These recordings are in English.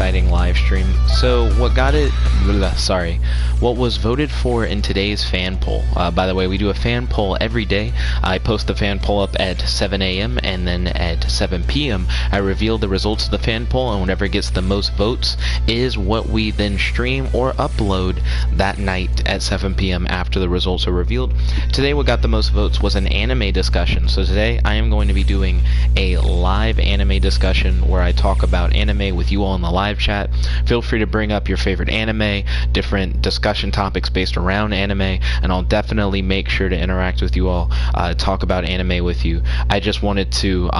exciting live stream. So what was voted for in today's fan poll, by the way, we do a fan poll every day. I post the fan poll up at 7 a.m. and then at 7 p.m. I reveal the results of the fan poll, and whatever gets the most votes is what we then stream or upload that night at 7 p.m. after the results are revealed. Today what got the most votes was an anime discussion. So today I am going to be doing a live anime discussion where I talk about anime with you all in the live chat. Feel free to bring up your favorite anime, different discussion topics based around anime, and I'll definitely make sure to interact with you all, talk about anime with you. I just wanted to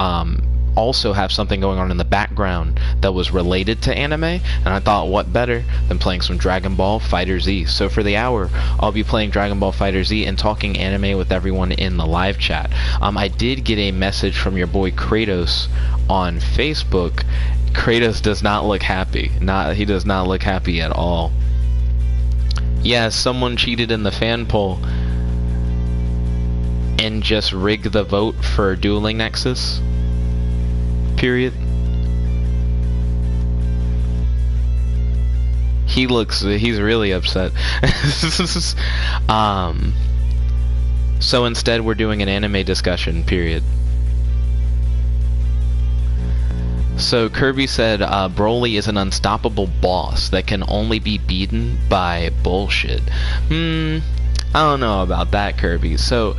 also have something going on in the background that was related to anime, and I thought what better than playing some Dragon Ball FighterZ. So for the hour I'll be playing Dragon Ball FighterZ and talking anime with everyone in the live chat. I did get a message from your boy Kratos on Facebook. Kratos does not look happy. He does not look happy at all. Yeah, someone cheated in the fan poll and just rigged the vote for Dueling Nexus. Period. He's really upset. So instead we're doing an anime discussion, period. So Kirby said Broly is an unstoppable boss that can only be beaten by bullshit. I don't know about that, Kirby. So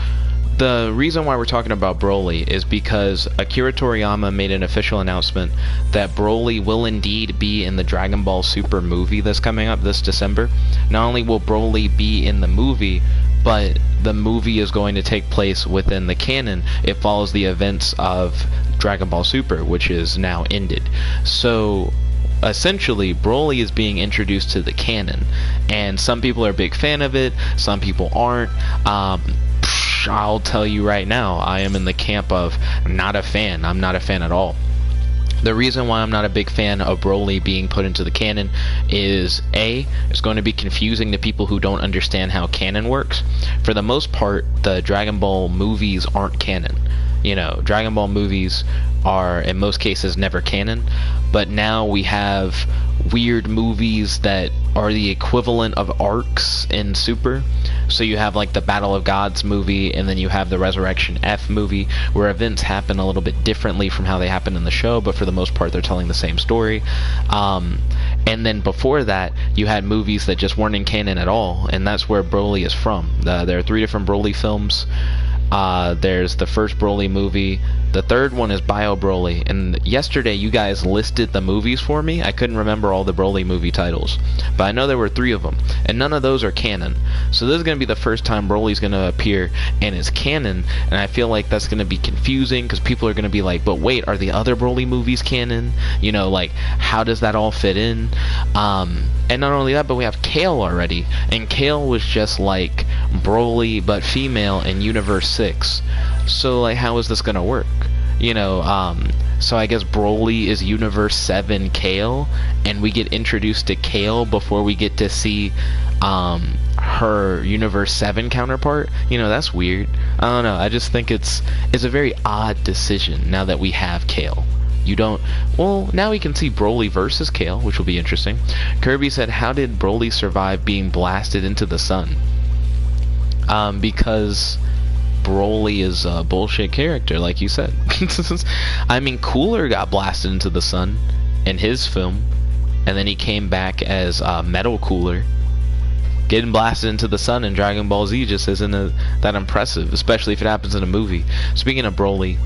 the reason why we're talking about Broly is because Akira Toriyama made an official announcement that Broly will indeed be in the Dragon Ball Super movie that's coming up this December. Not only will Broly be in the movie, but the movie is going to take place within the canon. It follows the events of Dragon Ball Super, which is now ended. So essentially Broly is being introduced to the canon, and some people are a big fan of it, some people aren't. I'll tell you right now, I am in the camp of not a fan. I'm not a fan at all. The reason why I'm not a big fan of Broly being put into the canon is A, it's going to be confusing to people who don't understand how canon works. For the most part, the Dragon Ball movies aren't canon. You know, Dragon Ball movies are in most cases never canon, but now we have weird movies that are the equivalent of arcs in Super. So you have like the Battle of Gods movie, and then you have the Resurrection F movie, where events happen a little bit differently from how they happen in the show, but for the most part they're telling the same story. And then before that you had movies that just weren't in canon at all, and that's where Broly is from. There are 3 different Broly films. There's the first Broly movie, the third one is Bio Broly, and yesterday you guys listed the movies for me. I couldn't remember all the Broly movie titles, but I know there were 3 of them, and none of those are canon. So this is going to be the first time Broly's going to appear and is canon, and I feel like that's going to be confusing, because people are going to be like, but wait, are the other Broly movies canon? You know, like, how does that all fit in? And not only that, but we have Kale already, and Kale was just like Broly but female in Universe 6. So like, how is this gonna work? You know, so I guess Broly is Universe 7 Kale, and we get introduced to Kale before we get to see her Universe 7 counterpart. You know, that's weird. I don't know, I just think it's a very odd decision now that we have Kale. You don't... Well, now we can see Broly versus Kale, which will be interesting. Kirby said, how did Broly survive being blasted into the sun? Because Broly is a bullshit character, like you said. I mean, Cooler got blasted into the sun in his film, and then he came back as Metal Cooler. Getting blasted into the sun in Dragon Ball Z just isn't that impressive, especially if it happens in a movie. Speaking of Broly,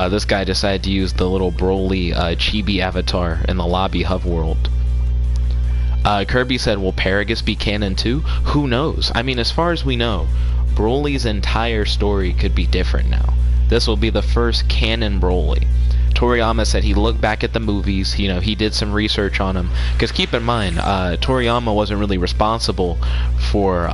this guy decided to use the little Broly chibi avatar in the lobby hub world. Kirby said, will Paragus be canon too? Who knows? I mean, as far as we know, Broly's entire story could be different now. This will be the first canon Broly. Toriyama said he looked back at the movies, you know, he did some research on them, because keep in mind, Toriyama wasn't really responsible for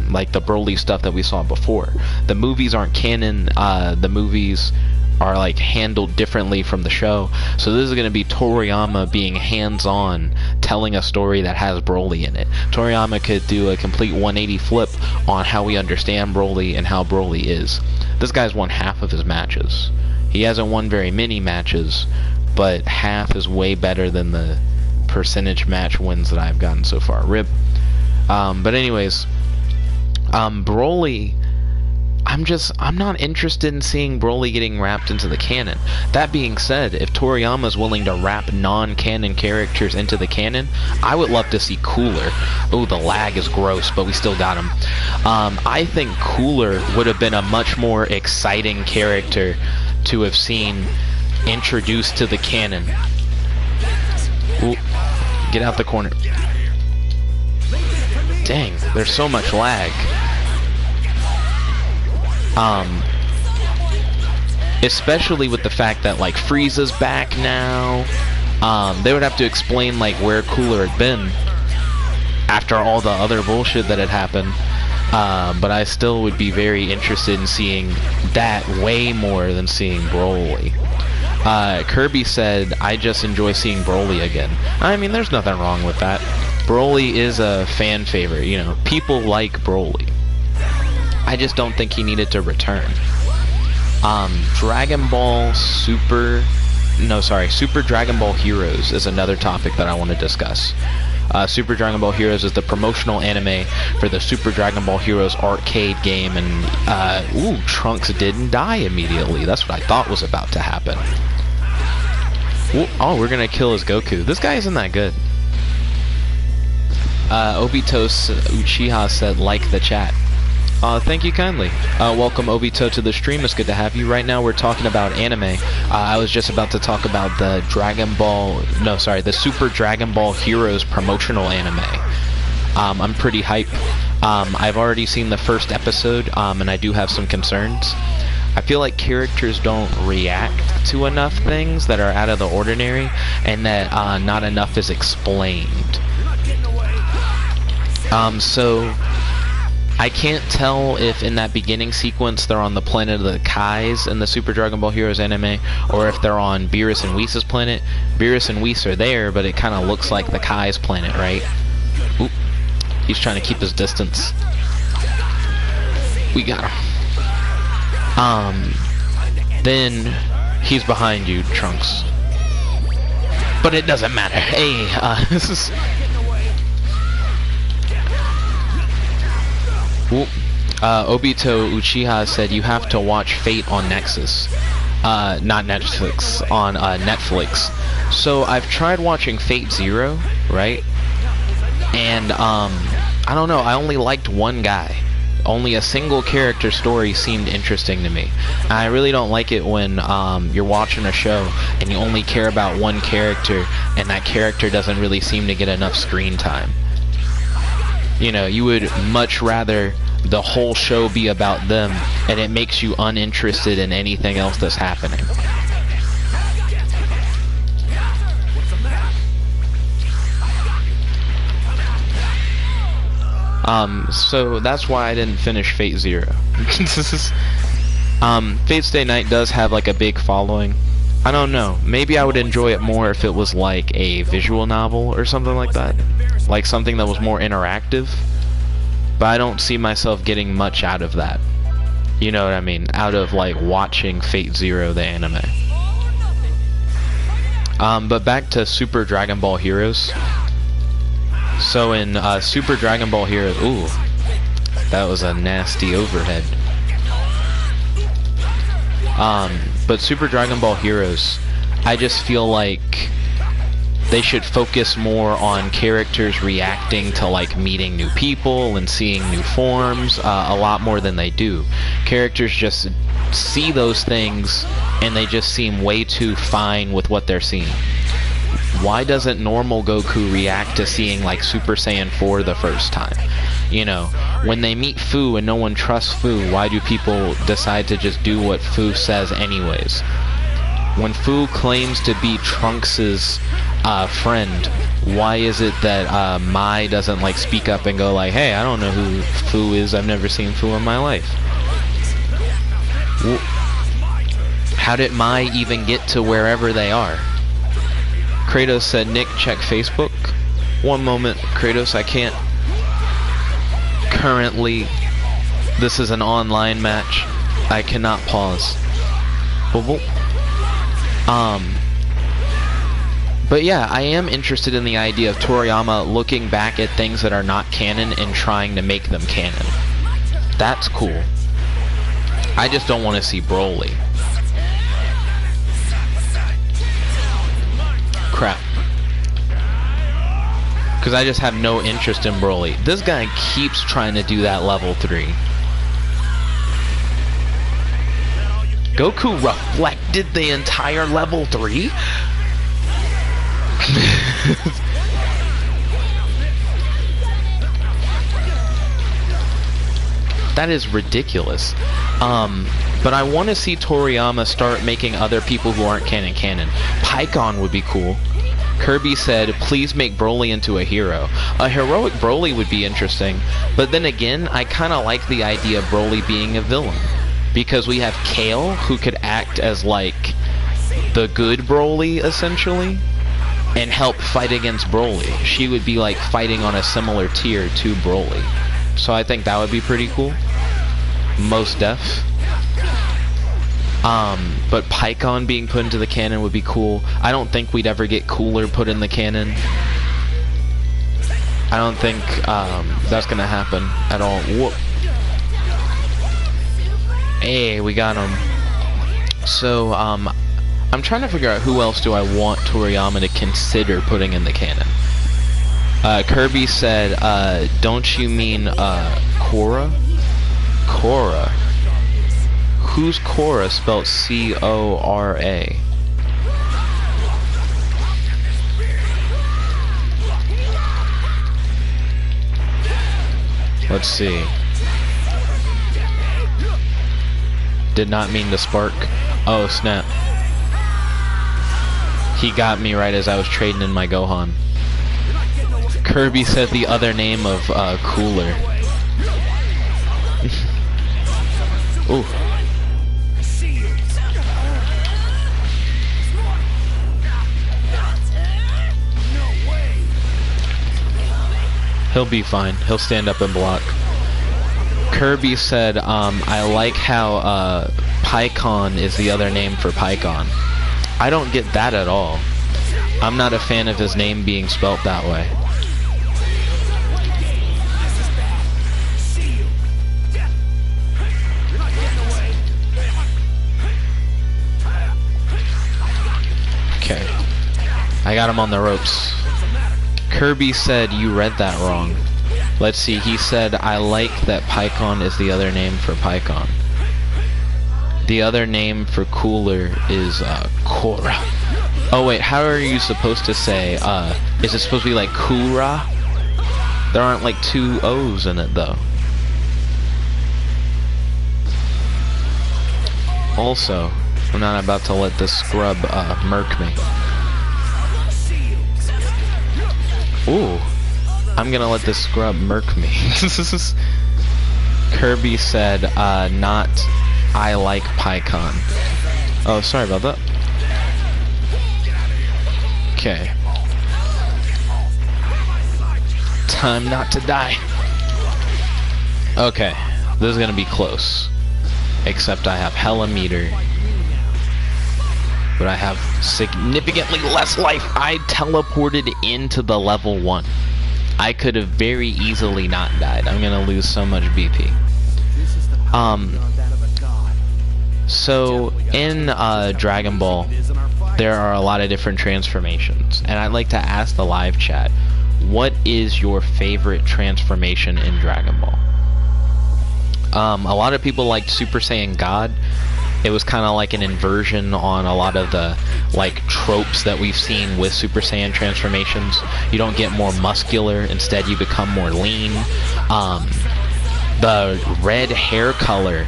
like the Broly stuff that we saw before. The movies aren't canon, the movies are like handled differently from the show, so this is going to be Toriyama being hands-on, telling a story that has Broly in it. Toriyama could do a complete 180 flip on how we understand Broly and how Broly is. This guy's won half of his matches. He hasn't won very many matches, but half is way better than the percentage match wins that I've gotten so far. RIP. But anyways, Broly, I'm not interested in seeing Broly getting wrapped into the canon. That being said, if Toriyama's willing to wrap non-canon characters into the canon, I would love to see Cooler. Oh, the lag is gross, but we still got him. I think Cooler would have been a much more exciting character to have seen introduced to the canon. Ooh, get out the corner. Dang, there's so much lag. Especially with the fact that like Frieza's back now. They would have to explain like where Cooler had been after all the other bullshit that had happened. But I still would be very interested in seeing that way more than seeing Broly. Kirby said, I just enjoy seeing Broly again. I mean, there's nothing wrong with that. Broly is a fan favorite, you know. People like Broly. I just don't think he needed to return. Dragon Ball Super Dragon Ball Heroes is another topic that I want to discuss. Super Dragon Ball Heroes is the promotional anime for the Super Dragon Ball Heroes arcade game, and ooh, Trunks didn't die immediately. That's what I thought was about to happen. Ooh, oh, we're gonna kill his Goku. This guy isn't that good. Obito Uchiha said, like the chat. Thank you kindly. Welcome Obito to the stream. It's good to have you. Right now we're talking about anime. I was just about to talk about the the Super Dragon Ball Heroes promotional anime. I'm pretty hype. I've already seen the first episode, and I do have some concerns. I feel like characters don't react to enough things that are out of the ordinary, and that not enough is explained. So I can't tell if in that beginning sequence they're on the planet of the Kais in the Super Dragon Ball Heroes anime, or if they're on Beerus and Whis' planet. Beerus and Whis are there, but it kind of looks like the Kai's planet, right? Oop. He's trying to keep his distance. We got him. Then he's behind you, Trunks. But it doesn't matter. Hey, this is... Obito Uchiha said you have to watch Fate on Nexus. Not Netflix, on Netflix. So I've tried watching Fate Zero, right? And I don't know, I only liked one guy. Only a single character story seemed interesting to me. I really don't like it when you're watching a show and you only care about one character and that character doesn't really seem to get enough screen time. You know, you would much rather the whole show be about them, and it makes you uninterested in anything else that's happening. So that's why I didn't finish Fate Zero. Fate Stay Night does have like a big following. I don't know, maybe I would enjoy it more if it was like a visual novel or something like that. Like something that was more interactive. But I don't see myself getting much out of that. You know what I mean? Out of like watching Fate Zero, the anime. But back to Super Dragon Ball Heroes. So in Super Dragon Ball Heroes... Ooh. That was a nasty overhead. But Super Dragon Ball Heroes, I just feel like they should focus more on characters reacting to like meeting new people and seeing new forms a lot more than they do. Characters just see those things and they just seem way too fine with what they're seeing. Why doesn't normal Goku react to seeing like Super Saiyan 4 the first time? You know, when they meet Fu and no one trusts Fu, why do people decide to just do what Fu says anyways? When Fu claims to be Trunks' friend, why is it that Mai doesn't like speak up and go like, hey, I don't know who Fu is, I've never seen Fu in my life? How did Mai even get to wherever they are? Kratos said, Nick, check Facebook. One moment, Kratos, I can't. Currently, this is an online match. I cannot pause. But yeah, I am interested in the idea of Toriyama looking back at things that are not canon and trying to make them canon. That's cool. I just don't want to see Broly. Crap. Because I just have no interest in Broly. This guy keeps trying to do that level 3. Goku reflected the entire level 3? That is ridiculous. But I want to see Toriyama start making other people who aren't canon. Pikkon would be cool. Kirby said, please make Broly into a hero. A heroic Broly would be interesting, but then again, I kind of like the idea of Broly being a villain. Because we have Kale, who could act as, like, the good Broly, essentially, and help fight against Broly. She would be, like, fighting on a similar tier to Broly. So I think that would be pretty cool. Most def. But Pikkon being put into the canon would be cool. I don't think we'd ever get Cooler put in the canon. I don't think that's gonna happen at all. Whoop. Hey, we got him. So, I'm trying to figure out who else do I want Toriyama to consider putting in the canon. Kirby said, don't you mean, Korra? Korra? Who's Korra spelled C-O-R-A? Let's see. Did not mean to spark. Oh, snap. He got me right as I was trading in my Gohan. Kirby said the other name of, Cooler. Ooh. He'll be fine. He'll stand up and block. Kirby said, I like how, Pikkon is the other name for Pikkon. I don't get that at all. I'm not a fan of his name being spelt that way. Okay. I got him on the ropes. Kirby said you read that wrong. Let's see, he said, I like that Pikkon is the other name for Pikkon. The other name for Cooler is, Korra. Oh wait, how are you supposed to say, is it supposed to be like Kura? There aren't like 2 O's in it though. Also, I'm not about to let this scrub, murk me. Ooh. I'm gonna let this scrub murk me. Kirby said, not I like Pikkon. Oh, sorry about that. Okay. Time not to die. Okay. This is gonna be close. Except I have hella meter. But I have significantly less life. I teleported into the level 1. I could have very easily not died. I'm gonna lose so much BP. So in Dragon Ball, there are a lot of different transformations, and I'd like to ask the live chat, what is your favorite transformation in Dragon Ball? A lot of people liked Super Saiyan God. It was kind of like an inversion on a lot of the like tropes that we've seen with Super Saiyan transformations. You don't get more muscular, instead you become more lean. The red hair color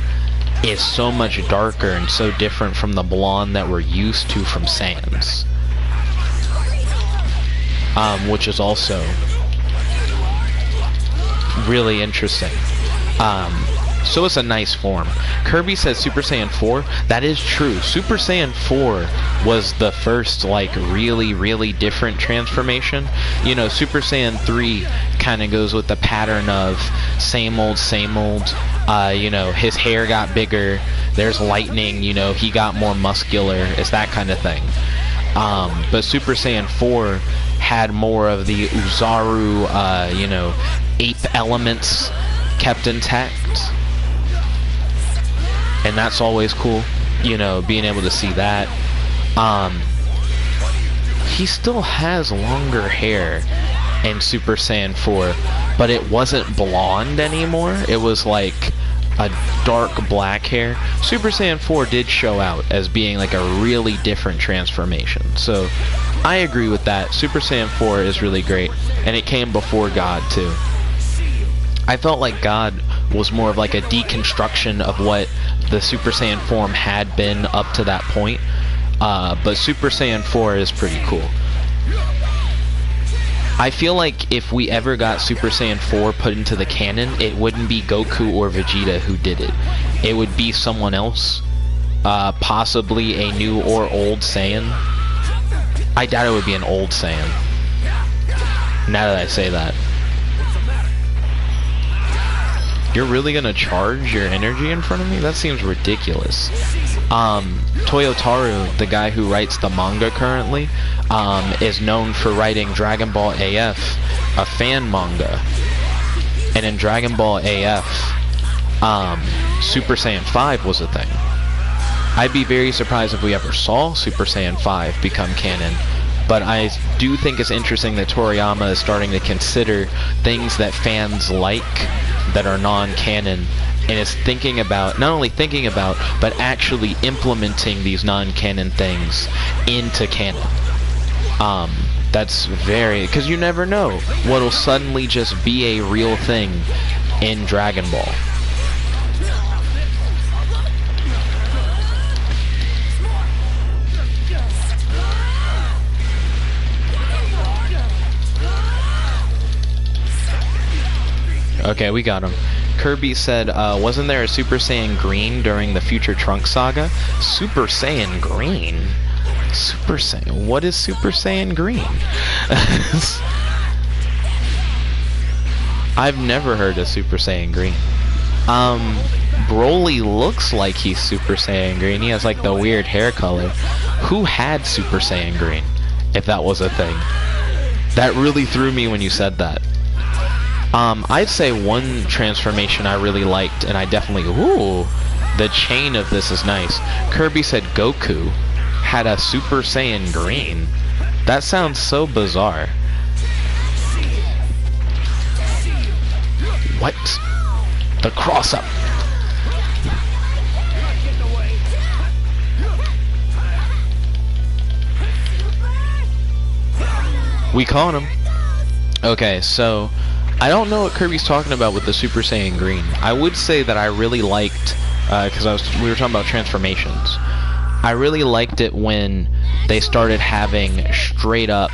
is so much darker and so different from the blonde that we're used to from Saiyans. Which is also really interesting. So it's a nice form. Kirby says Super Saiyan 4. That is true. Super Saiyan 4 was the first, like, really different transformation. You know, Super Saiyan 3 kind of goes with the pattern of same old. You know, his hair got bigger. There's lightning, you know, he got more muscular. It's that kind of thing. But Super Saiyan 4 had more of the Uzaru, you know, ape elements kept intact. And that's always cool, you know, being able to see that. He still has longer hair in Super Saiyan 4, but it wasn't blonde anymore. It was like a dark black hair. Super Saiyan 4 did show out as being like a really different transformation. So I agree with that. Super Saiyan 4 is really great, and it came before God too. I felt like God was more of like a deconstruction of what the Super Saiyan form had been up to that point. But Super Saiyan 4 is pretty cool. I feel like if we ever got Super Saiyan 4 put into the canon, it wouldn't be Goku or Vegeta who did it. It would be someone else, possibly a new or old Saiyan. I doubt it would be an old Saiyan, now that I say that. You're really gonna charge your energy in front of me? That seems ridiculous. Toyotaru, the guy who writes the manga currently, is known for writing Dragon Ball AF, a fan manga. And in Dragon Ball AF, Super Saiyan 5 was a thing. I'd be very surprised if we ever saw Super Saiyan 5 become canon, but I do think it's interesting that Toriyama is starting to consider things that fans like that are non-canon, and is thinking about, not only thinking about, but actually implementing these non-canon things into canon. That's very, because you never know what'll suddenly just be a real thing in Dragon Ball. Okay, we got him. Kirby said, wasn't there a Super Saiyan Green during the Future Trunks saga? Super Saiyan Green? Super Saiyan? What is Super Saiyan Green? I've never heard of Super Saiyan Green. Broly looks like he's Super Saiyan Green. He has like the weird hair color. Who had Super Saiyan Green, if that was a thing? That really threw me when you said that. I'd say one transformation I really liked, and I definitely, ooh, the chain of this is nice. Kirby said Goku had a Super Saiyan Green. That sounds so bizarre. What? The cross-up. We caught him. Okay, so I don't know what Kirby's talking about with the Super Saiyan Green. I would say that I really liked, because we were talking about transformations. I really liked it when they started having straight up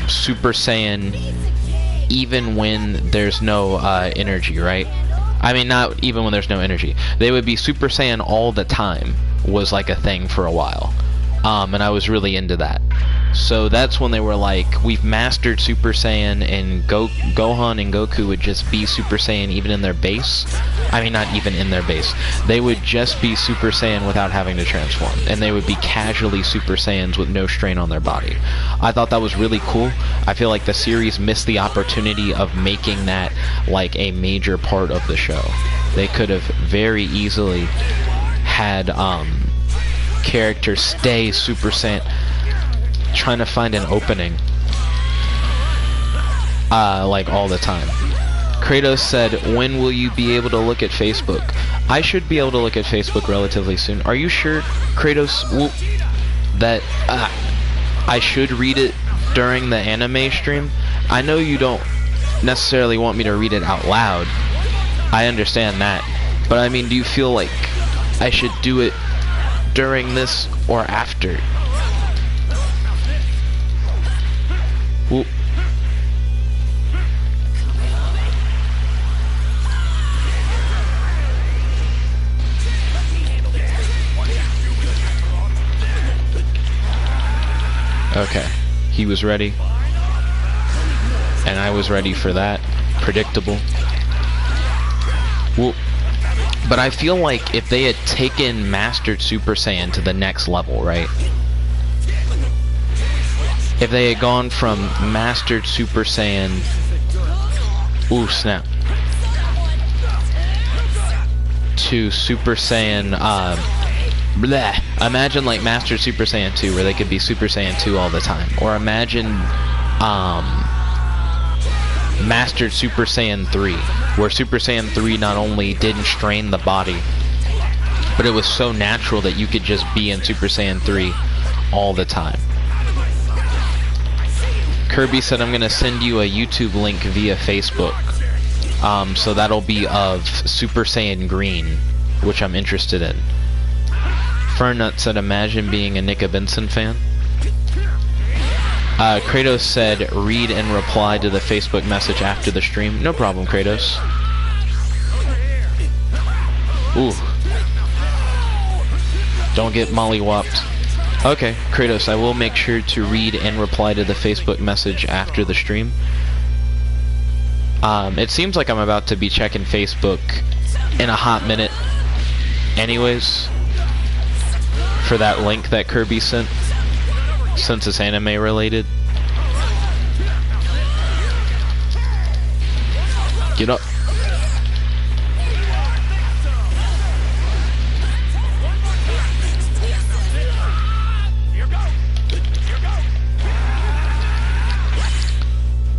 Super Saiyan, even when there's no energy, right? I mean, not even when there's no energy. They would be Super Saiyan all the time, was like a thing for a while. And I was really into that. So that's when they were like, we've mastered Super Saiyan, and Gohan and Goku would just be Super Saiyan even in their base. I mean, not even in their base. They would just be Super Saiyan without having to transform. And they would be casually Super Saiyans with no strain on their body. I thought that was really cool. I feel like the series missed the opportunity of making that like a major part of the show. They could have very easily had characters stay Super Saiyan, trying to find an opening like all the time. Kratos said, when will you be able to look at Facebook? I should be able to look at Facebook relatively soon. Are you sure, Kratos, that I should read it during the anime stream? I know you don't necessarily want me to read it out loud. I understand that. But I mean, do you feel like I should do it during this or after? Ooh. Okay, he was ready, and I was ready for that. Predictable. Well, but I feel like if they had taken Mastered Super Saiyan to the next level, right? if they had gone from Mastered Super Saiyan, ooh snap, to Super Saiyan, bleh. Imagine like Mastered Super Saiyan 2, where they could be Super Saiyan 2 all the time. Or imagine, Mastered Super Saiyan 3, where Super Saiyan 3 not only didn't strain the body, but it was so natural that you could just be in Super Saiyan 3 all the time. Kirby said, I'm gonna send you a YouTube link via Facebook. So that'll be of Super Saiyan Green, which I'm interested in. Fernut said, imagine being a nickabenson fan. Kratos said, read and reply to the Facebook message after the stream. No problem, Kratos. Ooh. Don't get mollywopped. Okay, Kratos, I will make sure to read and reply to the Facebook message after the stream. It seems like I'm about to be checking Facebook in a hot minute anyways, for that link that Kirby sent, since it's anime related. Get up.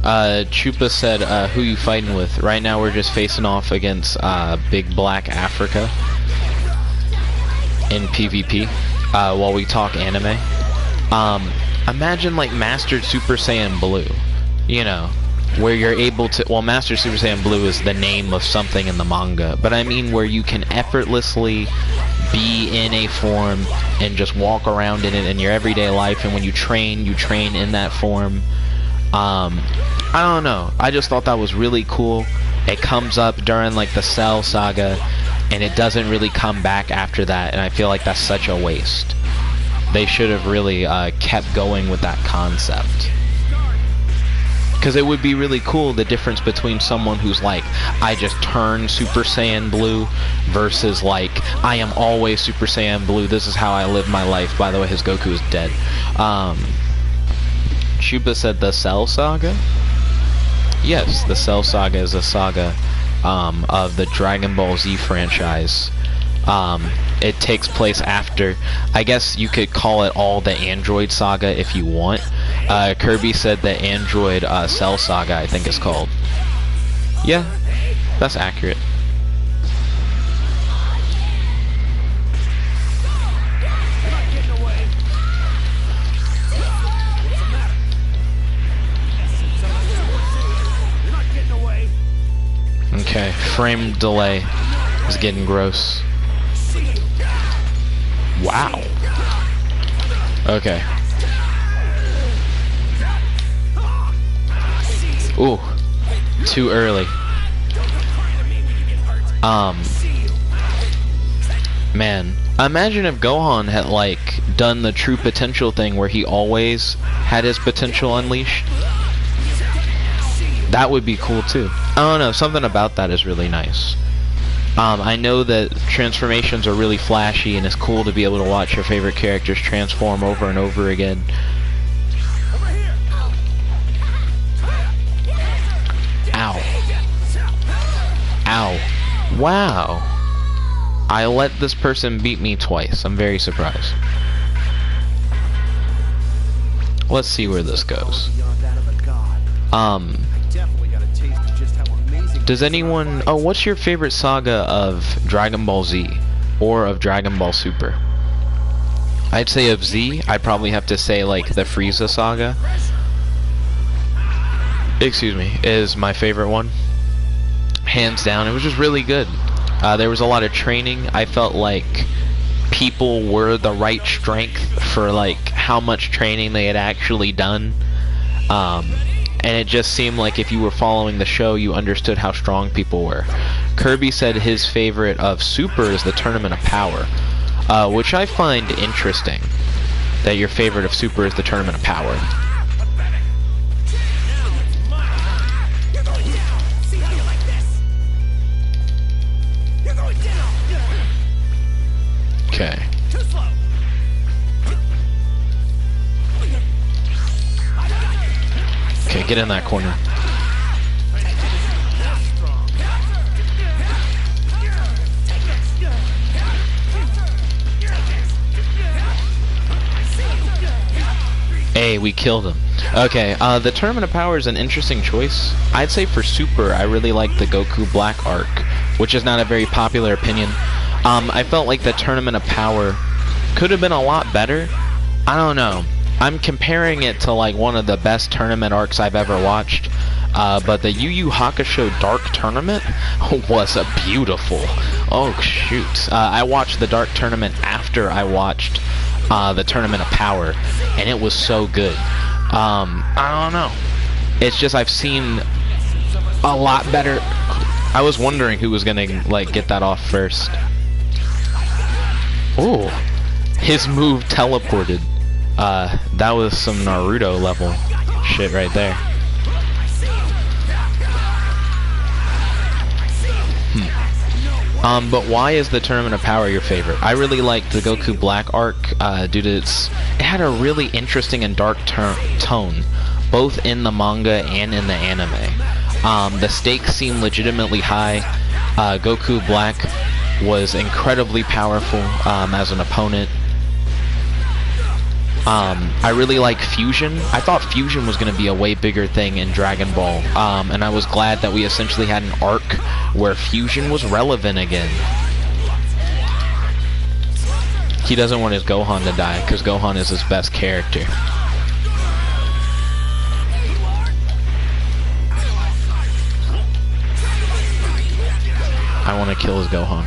Chupa said, who you fighting with? Right now we're just facing off against Big Black Africa in PvP while we talk anime. Imagine like Mastered Super Saiyan Blue, you know, where you're able to, well, Mastered Super Saiyan Blue is the name of something in the manga, but I mean where you can effortlessly be in a form and just walk around in it in your everyday life, and when you train in that form. I don't know, I just thought that was really cool. It comes up during like the Cell saga and it doesn't really come back after that, and I feel like that's such a waste. They should have really kept going with that concept, because it would be really cool, the difference between someone who's like, I just turn Super Saiyan Blue, versus like, I am always Super Saiyan Blue, this is how I live my life. By the way, his Goku is dead. Chupa said the Cell Saga? Yes, the Cell Saga is a saga of the Dragon Ball Z franchise. It takes place after, I guess you could call it all the Android Saga if you want. Kirby said the Android Cell Saga, I think it's called. Yeah, that's accurate. Okay, frame delay is getting gross. Wow. Okay. Ooh, too early. Man, imagine if Gohan had like done the true potential thing where he always had his potential unleashed. That would be cool too. I don't know, something about that is really nice. I know that transformations are really flashy, and it's cool to be able to watch your favorite characters transform over and over again. Ow. Ow. Wow. I let this person beat me twice. I'm very surprised. Let's see where this goes. Does anyone... Oh, what's your favorite saga of Dragon Ball Z? Or of Dragon Ball Super? I'd say of Z, I'd probably have to say, like, the Frieza saga. Excuse me, is my favorite one. Hands down, it was just really good. There was a lot of training. I felt like people were the right strength for, like, how much training they had actually done. And it just seemed like if you were following the show, you understood how strong people were. Kirby said his favorite of Super is the Tournament of Power, which I find interesting, that your favorite of Super is the Tournament of Power. Okay. get in that corner. Hey, we killed him. Okay, the Tournament of Power is an interesting choice. I'd say for Super, I really like the Goku Black arc, which is not a very popular opinion. I felt like the Tournament of Power could have been a lot better. I don't know. I'm comparing it to like one of the best tournament arcs I've ever watched. But the Yu Yu Hakusho Dark Tournament was a beautiful. Oh shoot! I watched the Dark Tournament after I watched the Tournament of Power, and it was so good. I don't know. It's just I've seen a lot better. I was wondering who was gonna like get that off first. Oh, his move teleported. That was some Naruto level shit right there. But why is the Tournament of Power your favorite? I really liked the Goku Black arc due to it had a really interesting and dark tone, both in the manga and in the anime. The stakes seem legitimately high. Goku Black was incredibly powerful as an opponent. I really like Fusion. I thought Fusion was going to be a way bigger thing in Dragon Ball, and I was glad that we essentially had an arc where Fusion was relevant again. He doesn't want his Gohan to die, because Gohan is his best character. I want to kill his Gohan.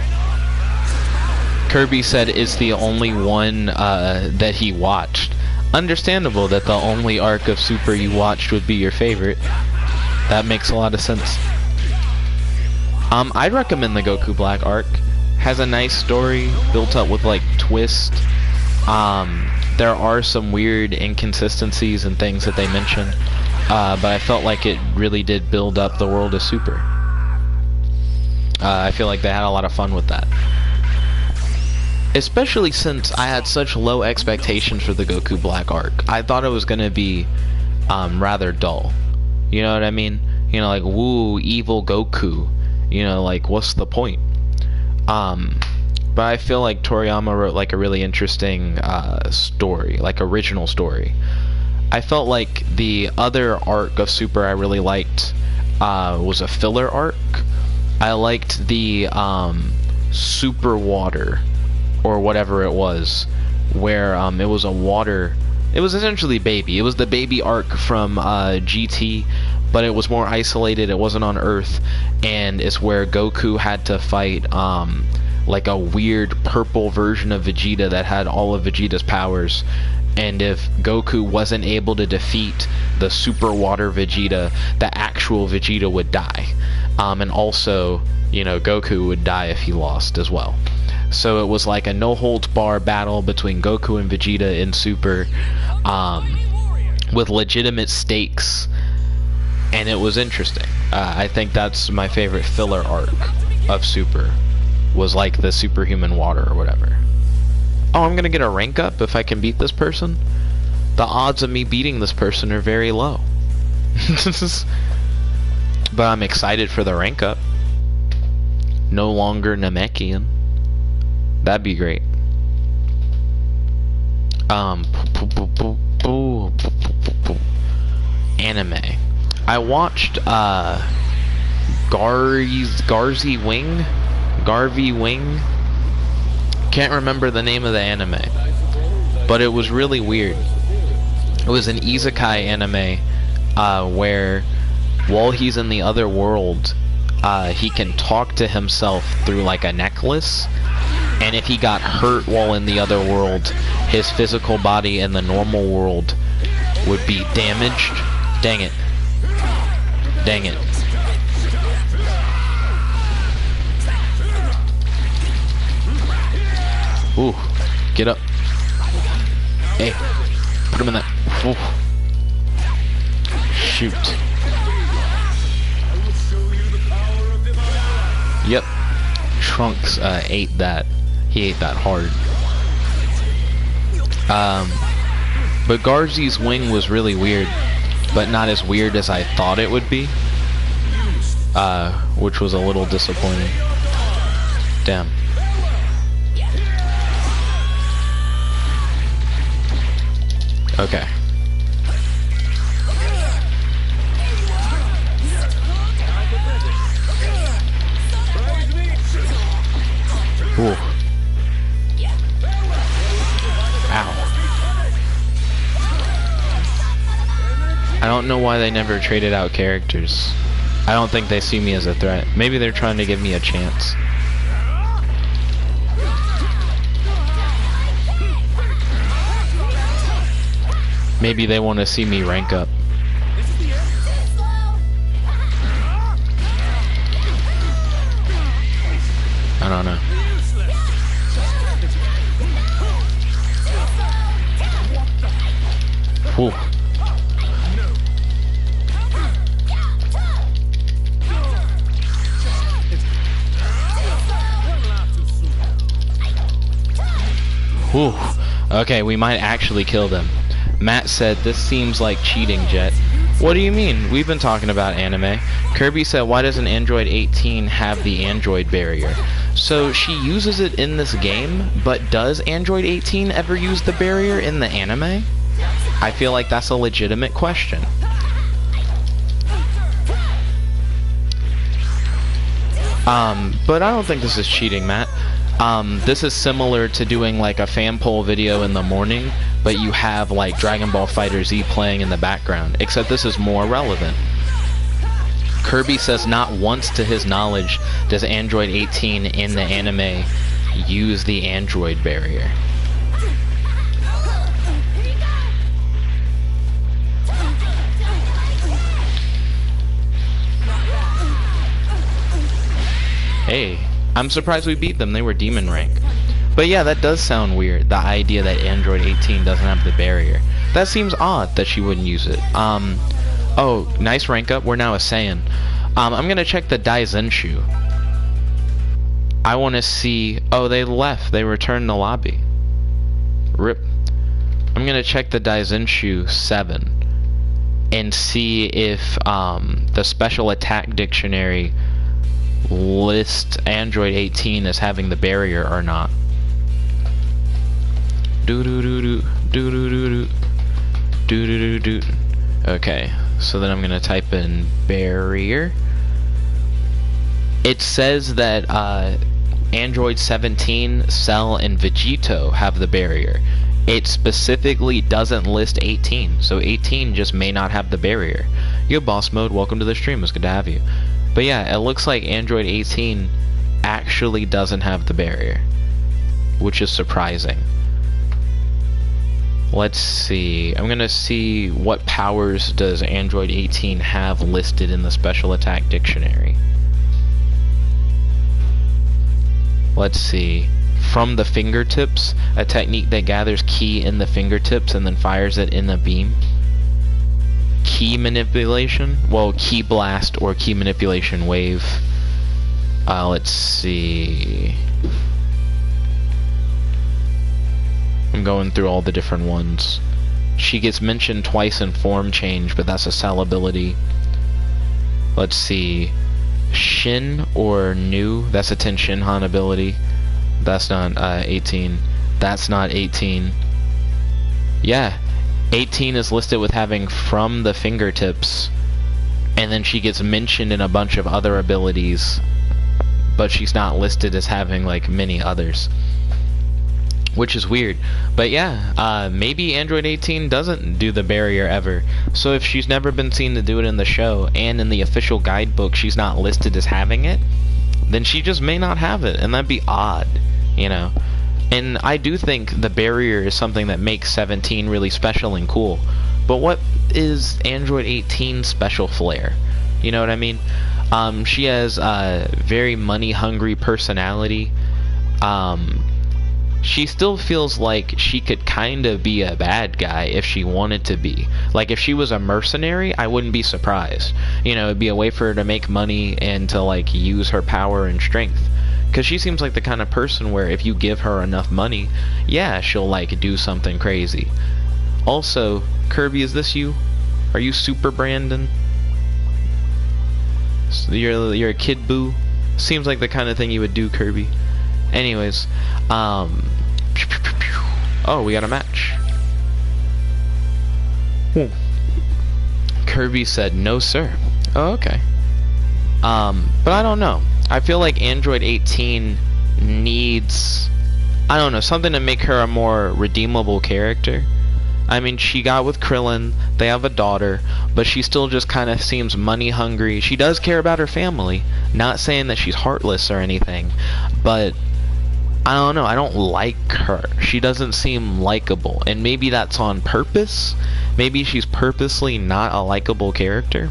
Kirby said it's the only one that he watched. Understandable that the only arc of Super you watched would be your favorite. That makes a lot of sense. I'd recommend the Goku Black arc. Has a nice story built up with like twist. There are some weird inconsistencies and things that they mention, but I felt like it really did build up the world of Super. I feel like they had a lot of fun with that. Especially since I had such low expectations for the Goku Black arc. I thought it was going to be rather dull. You know what I mean? You know, like, woo, evil Goku. You know, like, what's the point? But I feel like Toriyama wrote, like, a really interesting story. Like, original story. I felt like the other arc of Super I really liked was a filler arc. I liked the Super Water, or whatever it was, where it was a water. It was essentially Baby. It was the Baby arc from GT, but it was more isolated. It wasn't on Earth, and it's where Goku had to fight like a weird purple version of Vegeta that had all of Vegeta's powers. And if Goku wasn't able to defeat the Super Water Vegeta, the actual Vegeta would die. And also, you know, Goku would die if he lost as well. So it was like a no-holds-bar battle between Goku and Vegeta in Super, with legitimate stakes, and it was interesting. I think that's my favorite filler arc of Super, was like the superhuman water or whatever. Oh, I'm gonna get a rank up if I can beat this person? The odds of me beating this person are very low. But I'm excited for the rank up. No longer Namekian. That'd be great. Anime. I watched Garvey Wing. Can't remember the name of the anime, but it was really weird. It was an isekai anime where while he's in the other world, he can talk to himself through like a necklace, and if he got hurt while in the other world, his physical body in the normal world would be damaged. Dang it. Dang it. Ooh, get up. Hey, put him in that. Ooh. Shoot. Yep. Trunks ate that. He ate that hard. But Garzy's wing was really weird. but not as weird as I thought it would be, which was a little disappointing. Damn. Okay. Ooh. Ow. I don't know why they never traded out characters. I don't think they see me as a threat. Maybe they're trying to give me a chance. Maybe they want to see me rank up. I don't know. Whew. Whew. Okay, we might actually kill them. Matt said, this seems like cheating, Jet. What do you mean? We've been talking about anime. Kirby said, why doesn't Android 18 have the Android barrier? So she uses it in this game, but does Android 18 ever use the barrier in the anime? I feel like that's a legitimate question. But I don't think this is cheating, Matt. This is similar to doing like a fan poll video in the morning, but you have like Dragon Ball FighterZ playing in the background, except this is more relevant. Kirby says not once to his knowledge does Android 18 in the anime use the Android barrier. Hey, I'm surprised we beat them. They were demon rank. But yeah, that does sound weird, the idea that Android 18 doesn't have the barrier. That seems odd that she wouldn't use it. Oh, nice rank up. We're now a Saiyan. I'm gonna check the Daizenshu. I want to see... Oh, they left. They returned the lobby. RIP. I'm gonna check the Daizenshu 7 and see if the special attack dictionary list Android 18 as having the barrier or not. Okay, so then I'm gonna type in barrier. It says that Android 17, Cell, and Vegito have the barrier. It specifically doesn't list 18, so 18 just may not have the barrier. Yo, Boss Mode, welcome to the stream. It's good to have you. But yeah, it looks like Android 18 actually doesn't have the barrier, which is surprising. Let's see. I'm gonna see what powers does Android 18 have listed in the special attack dictionary. Let's see. From the fingertips, a technique that gathers ki in the fingertips and then fires it in a beam. Ki manipulation, well, ki blast or ki manipulation wave. Let's see. I'm going through all the different ones. She gets mentioned twice in form change, but that's a Cell ability. Let's see. Shin or Nu, that's a Ten Shinhan ability. That's not 18. That's not 18. Yeah. 18 is listed with having from the fingertips, and then she gets mentioned in a bunch of other abilities, but she's not listed as having like many others, which is weird. But yeah, maybe Android 18 doesn't do the barrier ever. So if she's never been seen to do it in the show, and in the official guidebook she's not listed as having it, then she just may not have it, and that'd be odd, you know. And I do think the barrier is something that makes 17 really special and cool. But what is Android 18's special flair? You know what I mean? She has a very money-hungry personality. She still feels like she could kind of be a bad guy if she wanted to be. Like, if she was a mercenary, I wouldn't be surprised. You know, it'd be a way for her to make money and to, like, use her power and strength. Because she seems like the kind of person where if you give her enough money, yeah, she'll, like, do something crazy. Also, Kirby, is this you? Are you Super Brandon? So you're a kid boo. Seems like the kind of thing you would do, Kirby. Anyways, oh, we got a match. Kirby said no, sir. Oh, okay. But I don't know. I feel like Android 18 needs, I don't know, something to make her a more redeemable character. I mean, she got with Krillin, they have a daughter, but she still just kind of seems money hungry. She does care about her family, not saying that she's heartless or anything, but I don't know, I don't like her. She doesn't seem likable, and maybe that's on purpose. Maybe she's purposely not a likable character.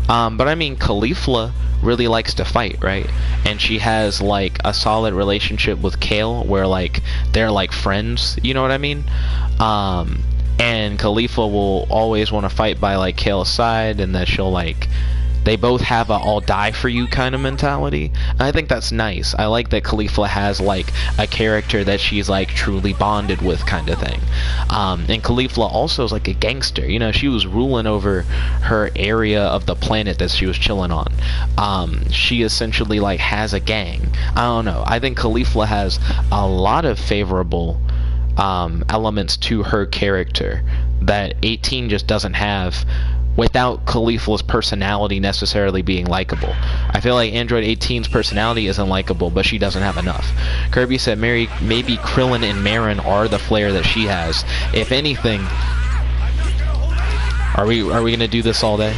But I mean, Caulifla really likes to fight, right? And she has like a solid relationship with Kale where like they're like friends, you know what I mean? And Caulifla will always want to fight by like Kale's side, and that she'll like, they both have a I'll die for you kind of mentality. And I think that's nice. I like that Caulifla has like a character that she's like truly bonded with kind of thing. And Caulifla also is like a gangster. You know, she was ruling over her area of the planet that she was chilling on. She essentially like has a gang. I don't know. I think Caulifla has a lot of favorable elements to her character that 18 just doesn't have, without Caulifla's personality necessarily being likable. I feel like Android 18's personality isn't likable, but she doesn't have enough. Kirby said maybe Krillin and Marin are the flair that she has. If anything, are we gonna do this all day?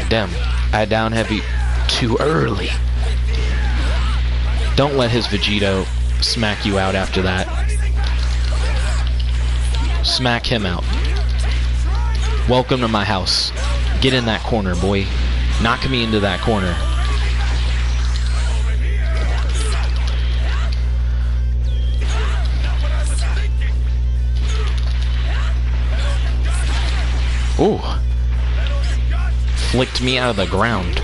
Damn. I down heavy too early. Don't let his Vegito smack you out after that. Smack him out. Welcome to my house. Get in that corner, boy. Knock me into that corner. Ooh. Flicked me out of the ground.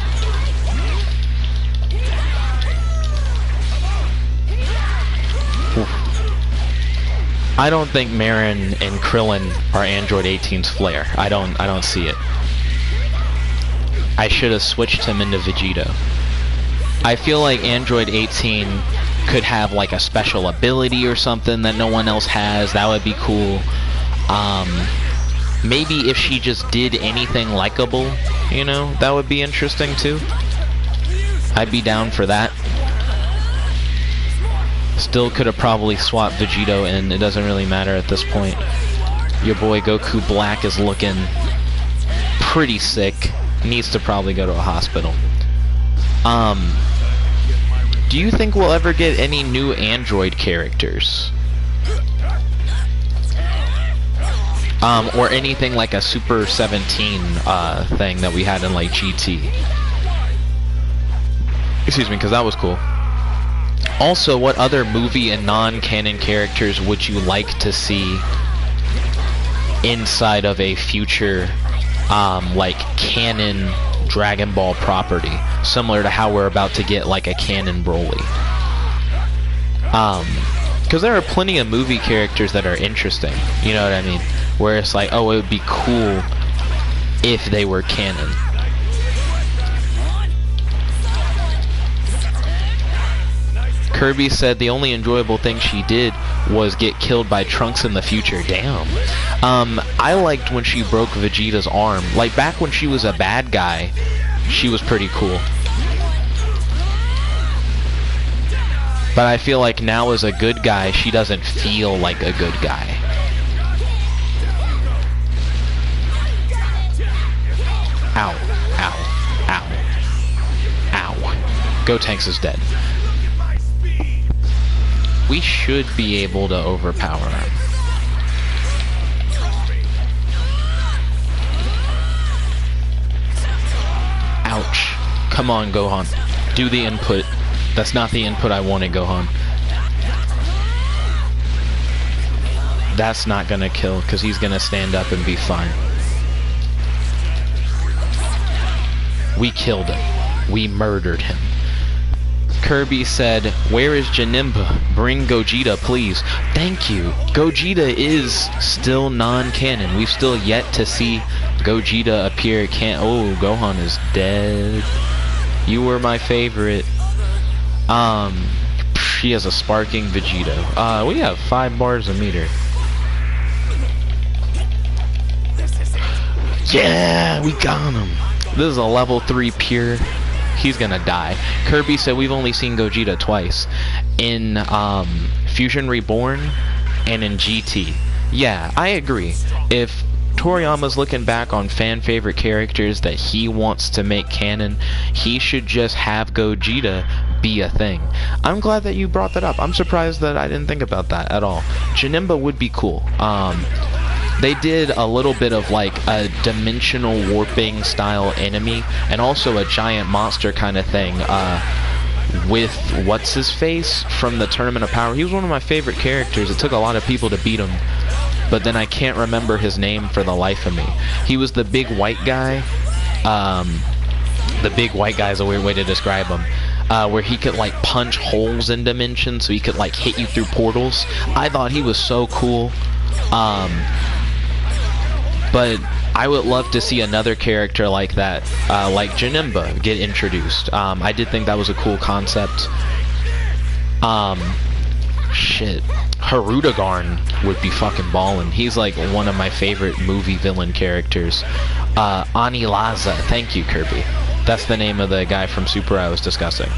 I don't think Marin and Krillin are Android 18's flair. I don't see it. I should have switched him into Vegito. I feel like Android 18 could have like a special ability or something that no one else has. That would be cool. Maybe if she just did anything likable, you know, that would be interesting too. I'd be down for that. Still could have probably swapped Vegito in. It doesn't really matter at this point. Your boy Goku Black is looking pretty sick. Needs to probably go to a hospital. Do you think we'll ever get any new Android characters? Or anything like a Super 17 thing that we had in like GT? Excuse me, because that was cool. Also, what other movie and non-canon characters would you like to see inside of a future, like, canon Dragon Ball property? Similar to how we're about to get, like, a canon Broly. Because there are plenty of movie characters that are interesting, you know what I mean? Where it's like, oh, it would be cool if they were canon. Kirby said the only enjoyable thing she did was get killed by Trunks in the future. Damn. I liked when she broke Vegeta's arm. Like, back when she was a bad guy, she was pretty cool. But I feel like now as a good guy, she doesn't feel like a good guy. Ow. Ow. Ow. Ow. Gotenks is dead. We should be able to overpower him. Ouch. Come on, Gohan. Do the input. That's not the input I wanted, Gohan. That's not gonna kill, because he's gonna stand up and be fine. We killed him. We murdered him. Kirby said, "Where is Janemba? Bring Gogeta, please." Thank you. Gogeta is still non-canon. We've still yet to see Gogeta appear. Oh, Gohan is dead. You were my favorite. She has a sparking Vegito. We have 5 bars a meter. Yeah, we got him. This is a level 3 pure. He's gonna die. Kirby said we've only seen Gogeta twice. In Fusion Reborn and in GT. Yeah, I agree. If Toriyama's looking back on fan favorite characters that he wants to make canon, he should just have Gogeta be a thing. I'm glad that you brought that up. I'm surprised that I didn't think about that at all. Janemba would be cool. They did a little bit of like a dimensional warping style enemy and also a giant monster kind of thing with what's his face from the Tournament of Power. He was one of my favorite characters. It took a lot of people to beat him, but then I can't remember his name for the life of me. He was the big white guy. The big white guy is a weird way to describe him. Where he could like punch holes in dimensions so he could like hit you through portals. I thought he was so cool. But I would love to see another character like that, like Janemba, get introduced. I did think that was a cool concept. Shit. Harudagarn would be fucking ballin'. He's like one of my favorite movie villain characters. Anilaza. Thank you, Kirby. That's the name of the guy from Super I was discussing.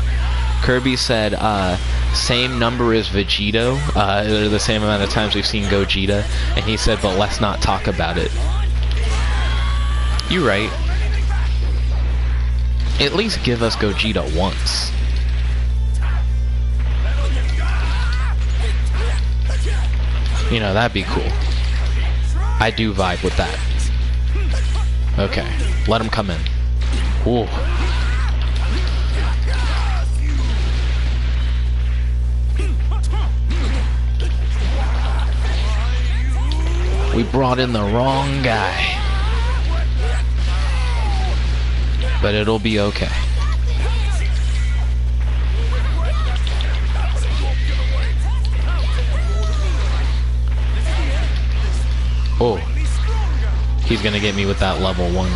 Kirby said, same number as Vegito. The same amount of times we've seen Gogeta. And he said, but let's not talk about it. You right. At least give us Gogeta once. You know, that'd be cool. I do vibe with that. Okay, let him come in. Ooh. We brought in the wrong guy. But it'll be okay. Oh. He's gonna get me with that level 1.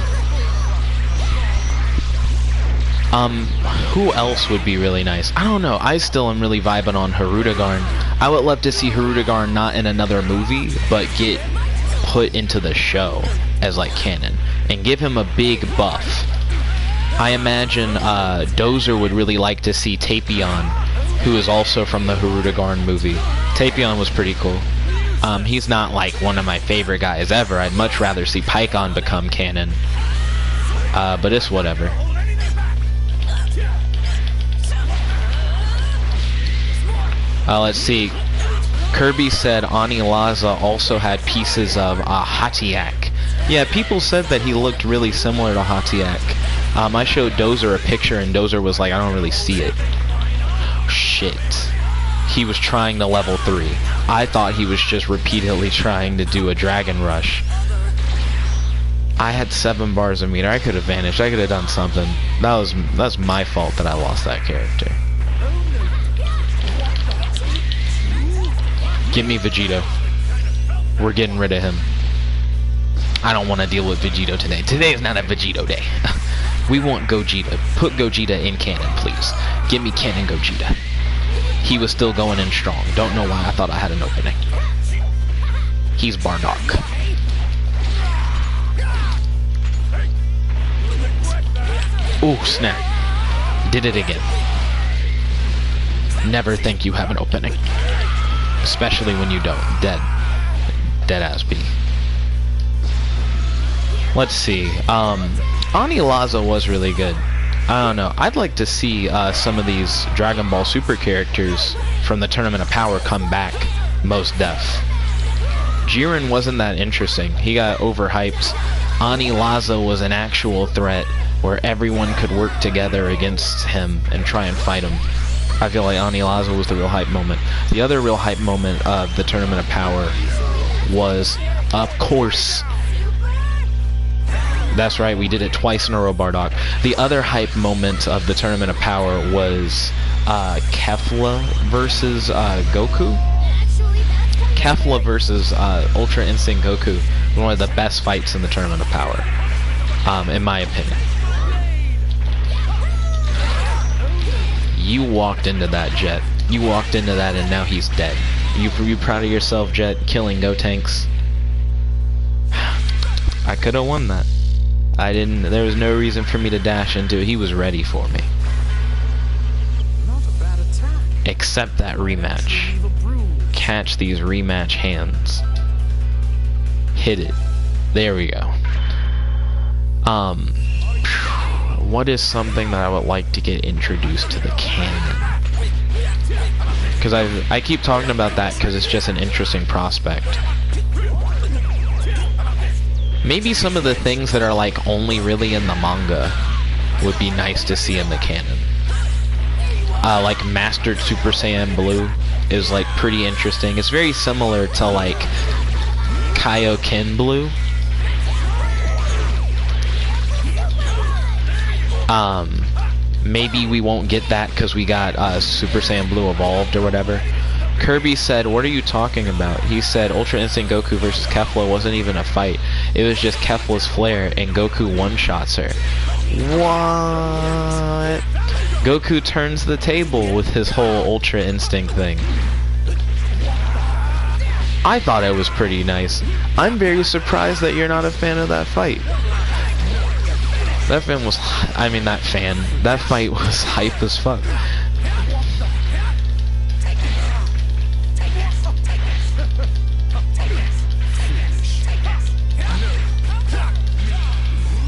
Who else would be really nice? I don't know. I still am really vibing on Harudagarn. I would love to see Harudagarn not in another movie, but get put into the show as like canon and give him a big buff. I imagine Dozer would really like to see Tapion, who is also from the Harudagarn movie. Tapion was pretty cool. He's not like one of my favorite guys ever. I'd much rather see Pycon become canon. But it's whatever. Let's see. Kirby said Anilaza also had pieces of Hatiak. Yeah, people said that he looked really similar to Hatiak. I showed Dozer a picture and Dozer was like, I don't really see it. Shit. He was trying to level 3. I thought he was just repeatedly trying to do a Dragon Rush. I had 7 bars a meter. I could have vanished. I could have done something. That's my fault that I lost that character. Give me Vegito. We're getting rid of him. I don't want to deal with Vegito today. Today is not a Vegito day. We want Gogeta. Put Gogeta in canon, please. Give me canon Gogeta. He was still going in strong. Don't know why I thought I had an opening. He's Bardock. Ooh, snap. Did it again. Never think you have an opening. Especially when you don't. Dead ass B. Let's see. Anilaza was really good. I don't know. I'd like to see some of these Dragon Ball Super characters from the Tournament of Power come back. Most def. Jiren wasn't that interesting. He got overhyped. Anilaza was an actual threat where everyone could work together against him and try and fight him. I feel like Anilaza was the real hype moment. The other real hype moment of the Tournament of Power was, of course, that's right, we did it twice in a row, Bardock. The other hype moment of the Tournament of Power was Kefla versus Goku. Kefla versus Ultra Instinct Goku, one of the best fights in the Tournament of Power, in my opinion. You walked into that, Jet. You walked into that, and now he's dead. You proud of yourself, Jet, killing Gotenks? I could have won that. I didn't. There was no reason for me to dash into it. He was ready for me. Accept that rematch. Catch these rematch hands. Hit it. There we go. What is something that I would like to get introduced to the canon? Because I keep talking about that because it's just an interesting prospect. Maybe some of the things that are like only really in the manga would be nice to see in the canon. Like Mastered Super Saiyan Blue is like pretty interesting. It's very similar to like Kaioken Blue. Maybe we won't get that because we got Super Saiyan Blue Evolved or whatever. Kirby said, "What are you talking about?" He said, "Ultra Instinct Goku versus Kefla wasn't even a fight. It was just Kefla's flare and Goku one-shots her." What? Goku turns the table with his whole Ultra Instinct thing. I thought it was pretty nice. I'm very surprised that you're not a fan of that fight. That fan was, that fight was hype as fuck.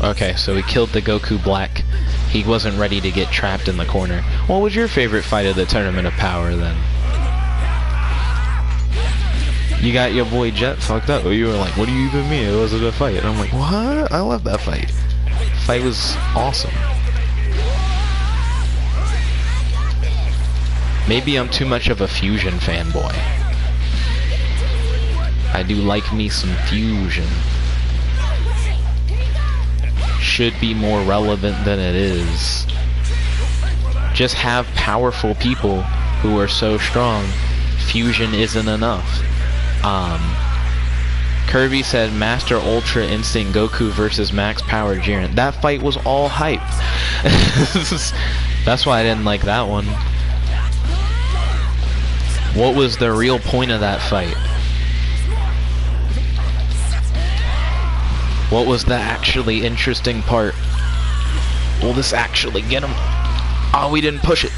Okay, so we killed the Goku Black. He wasn't ready to get trapped in the corner. What was your favorite fight of the Tournament of Power then? You got your boy Jet fucked up. You were like, what do you even mean? It wasn't a fight. And I'm like, what? I love that fight. Fight was awesome. Maybe I'm too much of a Fusion fanboy. I do like me some Fusion. Should be more relevant than it is. Just have powerful people who are so strong. Fusion isn't enough. Kirby said Master Ultra Instinct Goku versus Max Power Jiren. That fight was all hype. That's why I didn't like that one. What was the real point of that fight? What was the actually interesting part? Will this actually get him? Oh, we didn't push it.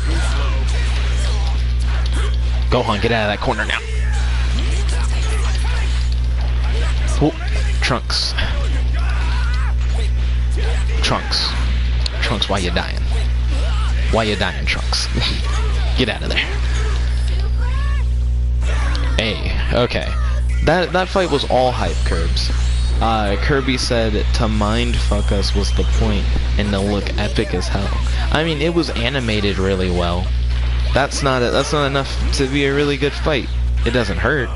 Gohan, get out of that corner now. Oh, Trunks. Trunks, why you dying? Why you dying, Trunks? Get out of there. Hey, okay. That fight was all hype, Curbs. Kirby said to mind fuck us was the point and to look epic as hell. I mean, it was animated really well. That's not enough to be a really good fight. It doesn't hurt.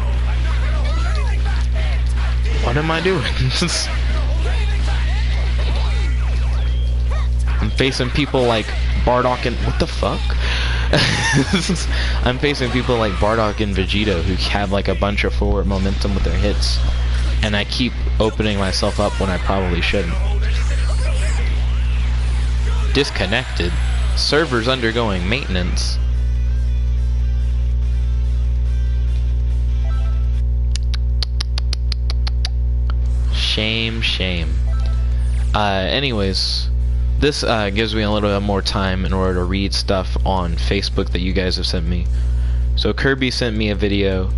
What am I doing? I'm facing people like Bardock and what the fuck? I'm facing people like Bardock and Vegeta who have like a bunch of forward momentum with their hits. And I keep opening myself up when I probably shouldn't. Disconnected. Servers undergoing maintenance. Shame, shame. Anyways, this gives me a little bit more time in order to read stuff on Facebook that you guys have sent me. So Kirby sent me a video.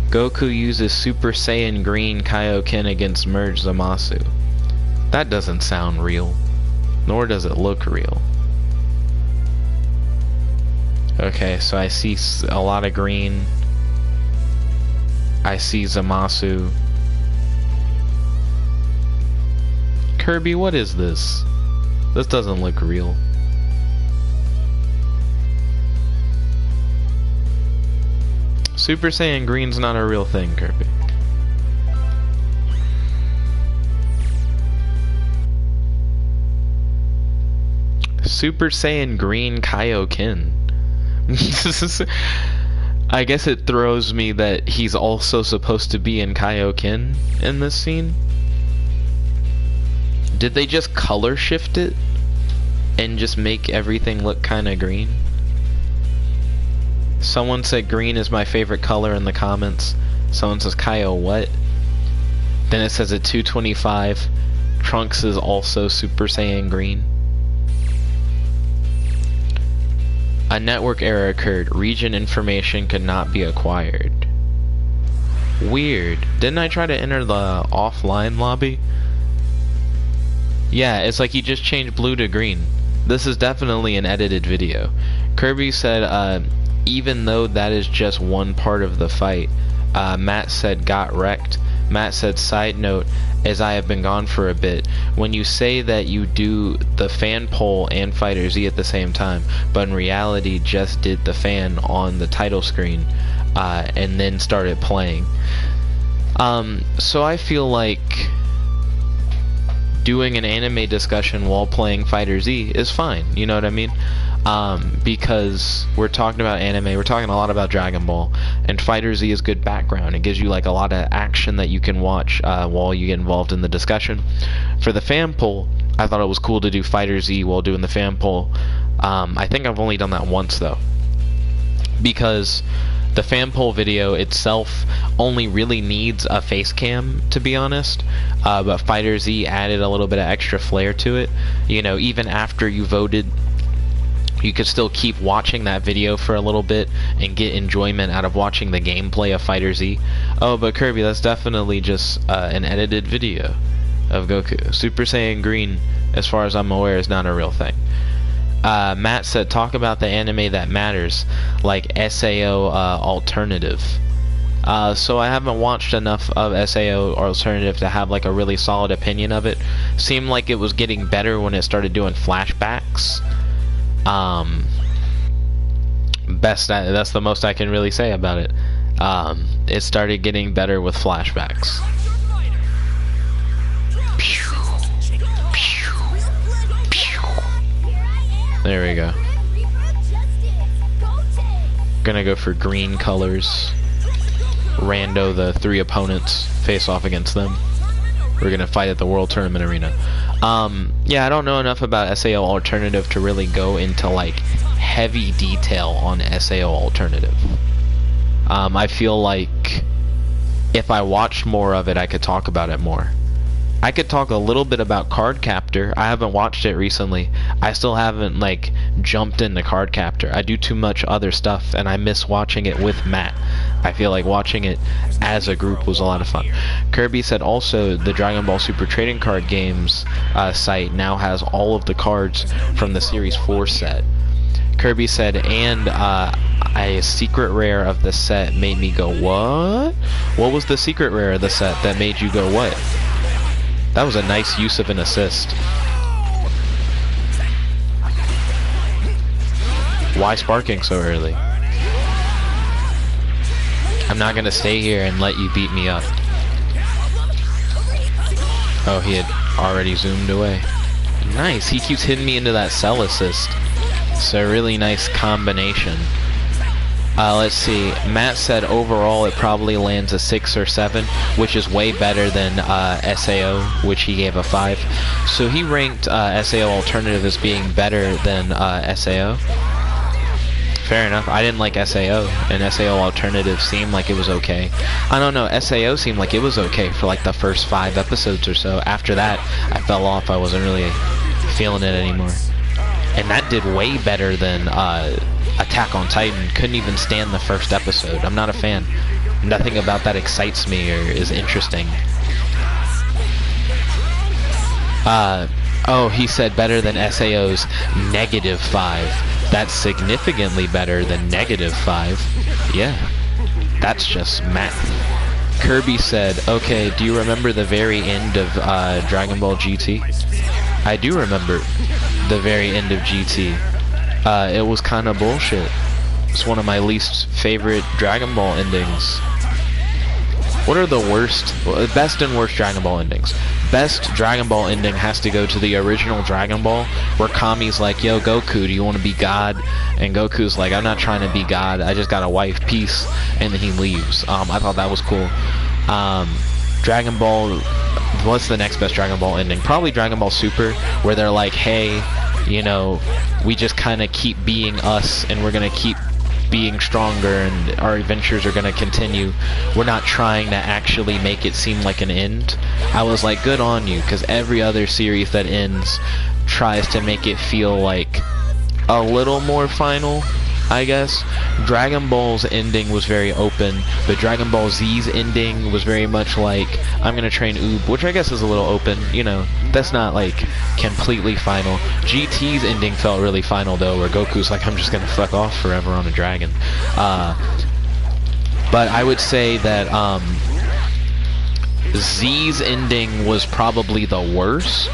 Goku uses Super Saiyan Green Kaioken against Merge Zamasu. That doesn't sound real, nor does it look real. Okay, so I see a lot of green. I see Zamasu. Kirby, what is this? This doesn't look real. Super Saiyan Green's not a real thing, Kirby. Super Saiyan Green Kaioken. I guess it throws me that he's also supposed to be in Kaioken in this scene. Did they just color shift it and just make everything look kind of green? Someone said green is my favorite color in the comments. Someone says Kaio what? Then it says at 225 Trunks is also Super Saiyan green. A network error occurred. Region information could not be acquired. Weird. Didn't I try to enter the offline lobby? Yeah, it's like he just changed blue to green. This is definitely an edited video. Kirby said, even though that is just one part of the fight. Matt said, got wrecked. Matt said, side note, as I have been gone for a bit, when you say that you do the fan poll and FighterZ at the same time, but in reality just did the fan on the title screen, and then started playing. So I feel like doing an anime discussion while playing FighterZ is fine, you know what I mean? Because we're talking about anime, we're talking a lot about Dragon Ball, and FighterZ is good background. It gives you like a lot of action that you can watch while you get involved in the discussion. For the fan poll, I thought it was cool to do FighterZ while doing the fan poll. I think I've only done that once though, because the fan poll video itself only really needs a face cam, to be honest, but FighterZ added a little bit of extra flair to it. You know, even after you voted, you could still keep watching that video for a little bit and get enjoyment out of watching the gameplay of FighterZ. Oh, but Kirby, that's definitely just an edited video of Goku. Super Saiyan Green, as far as I'm aware, is not a real thing. Matt said, talk about the anime that matters, like SAO Alternative. So I haven't watched enough of SAO Alternative to have like a really solid opinion of it. Seemed like it was getting better when it started doing flashbacks. That's the most I can really say about it. It started getting better with flashbacks. There we go. Gonna go for green colors. Rando the 3 opponents, face off against them. We're gonna fight at the World Tournament Arena. Yeah, I don't know enough about SAO Alternative to really go into like heavy detail on SAO Alternative. I feel like if I watched more of it, I could talk about it more. I could talk a little bit about Card Captor. I haven't watched it recently. I still haven't like jumped into Card Captor. I do too much other stuff and I miss watching it with Matt. I feel like watching it as a group was a lot of fun. Kirby said also the Dragon Ball Super Trading Card Games site now has all of the cards from the Series 4 set. Kirby said, and a secret rare of the set made me go, what? What was the secret rare of the set that made you go, what? That was a nice use of an assist. Why sparking so early? I'm not gonna stay here and let you beat me up. Oh, he had already zoomed away. Nice, he keeps hitting me into that cell assist. It's a really nice combination. Let's see, Matt said overall it probably lands a 6 or 7, which is way better than SAO, which he gave a 5. So he ranked SAO Alternative as being better than SAO. Fair enough. I didn't like SAO, and SAO Alternative seemed like it was okay. I don't know, SAO seemed like it was okay for like the first 5 episodes or so. After that, I fell off. I wasn't really feeling it anymore. And that did way better than Attack on Titan. Couldn't even stand the first episode. I'm not a fan. Nothing about that excites me or is interesting. Oh, he said better than SAO's -5. That's significantly better than -5. Yeah, that's just math. Kirby said, okay, do you remember the very end of Dragon Ball GT? I do remember the very end of GT. It was kind of bullshit. It's one of my least favorite Dragon Ball endings. What are the worst, best and worst Dragon Ball endings? Best Dragon Ball ending has to go to the original Dragon Ball, where Kami's like, yo, Goku, do you want to be God? And Goku's like, I'm not trying to be God, I just got a wife, peace. And then he leaves. I thought that was cool. Dragon Ball, what's the next best Dragon Ball ending? Probably Dragon Ball Super, where they're like, hey, you know, we just kind of keep being us, and we're going to keep being stronger, and our adventures are going to continue. We're not trying to actually make it seem like an end. I was like, good on you, because every other series that ends tries to make it feel like a little more final, I guess. Dragon Ball's ending was very open, but Dragon Ball Z's ending was very much like, I'm gonna train Oob, which I guess is a little open, you know, that's not like completely final. GT's ending felt really final though, where Goku's like, I'm just gonna fuck off forever on a dragon. But I would say that Z's ending was probably the worst.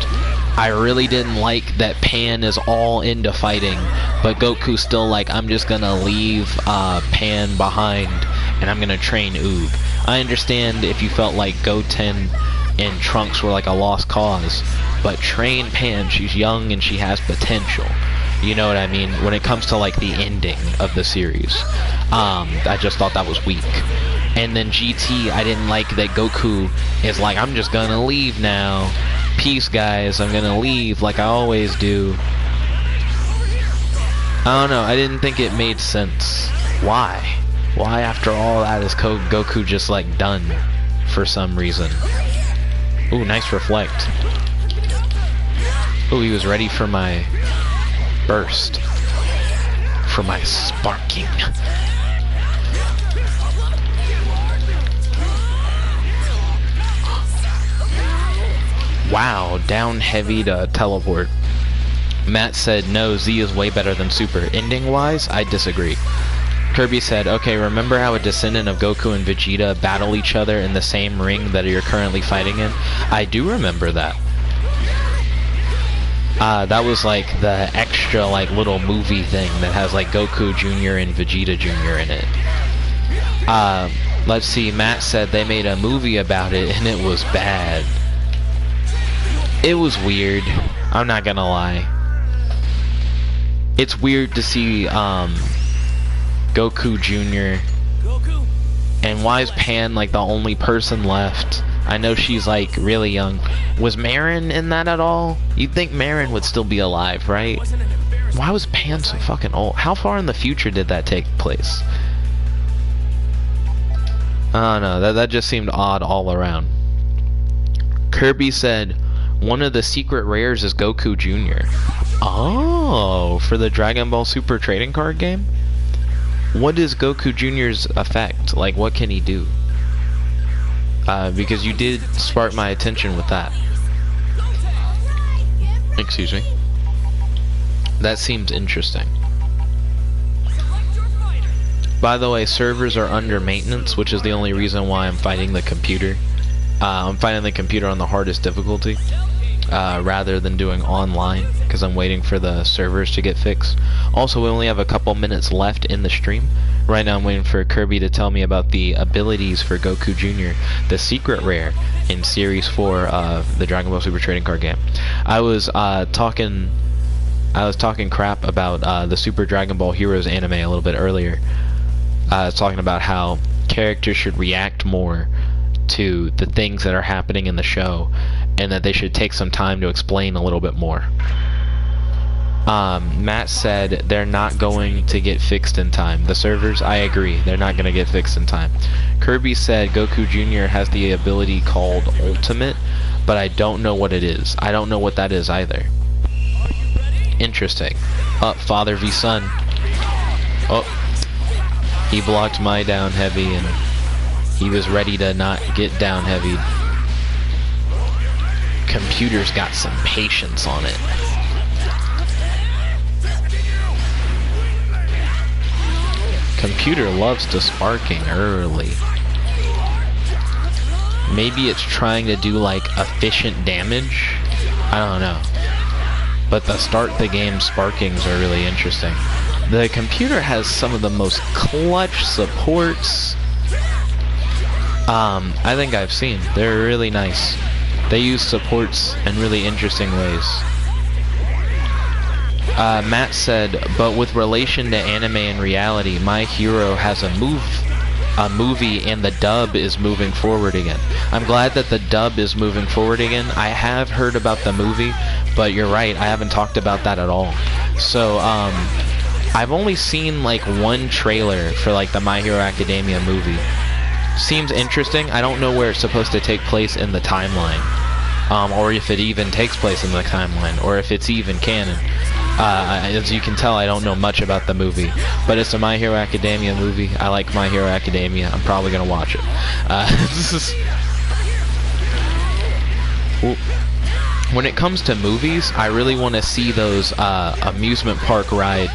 I really didn't like that Pan is all into fighting, but Goku's still like, I'm just gonna leave Pan behind and I'm gonna train Oob. I understand if you felt like Goten and Trunks were like a lost cause, but train Pan, she's young and she has potential. You know what I mean? When it comes to like the ending of the series, I just thought that was weak. And then GT, I didn't like that Goku is like, I'm just gonna leave now. Peace, guys, I'm gonna leave like I always do. I don't know, I didn't think it made sense. Why? Why after all that is Goku just like done for some reason? Ooh, nice reflect. Ooh, he was ready for my burst. For my sparking. Wow, down heavy to teleport. Matt said, no, Z is way better than Super. Ending-wise, I disagree. Kirby said, okay, remember how a descendant of Goku and Vegeta battle each other in the same ring that you're currently fighting in? I do remember that. That was like the extra like little movie thing that has like Goku Jr. and Vegeta Jr. in it. Let's see, Matt said they made a movie about it and it was bad. It was weird, I'm not gonna lie. It's weird to see Goku Jr. And why is Pan like the only person left? I know she's like really young. Was Marin in that at all? You'd think Marin would still be alive, right? Why was Pan so fucking old? How far in the future did that take place? I don't know, that just seemed odd all around. Kirby said, one of the secret rares is Goku Jr. Oh, for the Dragon Ball Super trading card game? What is Goku Jr.'s effect? Like, what can he do? Because you did spark my attention with that. Excuse me. That seems interesting. By the way, servers are under maintenance, which is the only reason why I'm fighting the computer. I'm fighting the computer on the hardest difficulty, rather than doing online, because I'm waiting for the servers to get fixed. Also, we only have a couple minutes left in the stream. Right now I'm waiting for Kirby to tell me about the abilities for Goku Jr., the secret rare in Series 4 of the Dragon Ball Super Trading Card game. I was talking crap about the Super Dragon Ball Heroes anime a little bit earlier. I was talking about how characters should react more to the things that are happening in the show, and that they should take some time to explain a little bit more. Matt said they're not going to get fixed in time. The servers, I agree, they're not going to get fixed in time. Kirby said Goku Jr. has the ability called Ultimate, but I don't know what it is. I don't know what that is either. Interesting. Father v Son. Oh, he blocked my down heavy and he was ready to not get down heavy. Computer's got some patience on it. Computer loves to sparking early. Maybe it's trying to do like efficient damage? I don't know. But the start the game sparkings are really interesting. The computer has some of the most clutch supports. I think I've seen. They're really nice. They use supports in really interesting ways. Matt said, but with relation to anime and reality, My Hero has a movie and the dub is moving forward again. I'm glad that the dub is moving forward again. I have heard about the movie, but you're right, I haven't talked about that at all. So, I've only seen like one trailer for like the My Hero Academia movie. Seems interesting. I don't know where it's supposed to take place in the timeline, or if it even takes place in the timeline, or if it's even canon. As you can tell, I don't know much about the movie, but it's a My Hero Academia movie. I like My Hero Academia. I'm probably gonna watch it. When it comes to movies, I really want to see those amusement park ride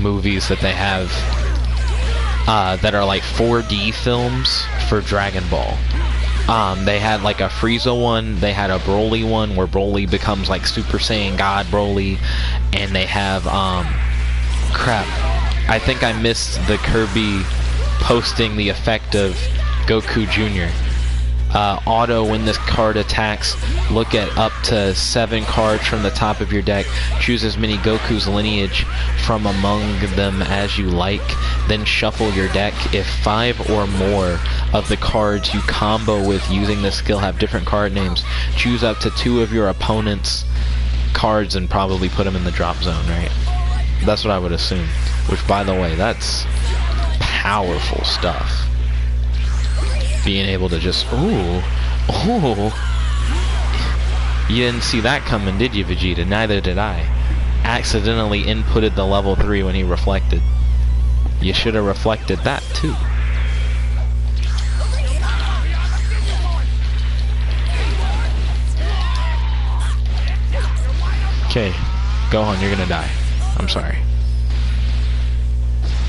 movies that they have that are like 4D films for Dragon Ball. They had like a Frieza one, they had a Broly one where Broly becomes like Super Saiyan God Broly, and they have, crap, I think I missed the Kirby posting the effect of Goku Jr. Auto, when this card attacks, look at up to 7 cards from the top of your deck, choose as many Goku's lineage from among them as you like, then shuffle your deck. If 5 or more of the cards you combo with using this skill have different card names, choose up to 2 of your opponent's cards and probably put them in the drop zone, right? That's what I would assume. Which, by the way, that's powerful stuff. Being able to just, ooh, you didn't see that coming, did you, Vegeta? Neither did I. Accidentally inputted the level 3 when he reflected. You should have reflected that too. Okay, Gohan, you're gonna die. I'm sorry.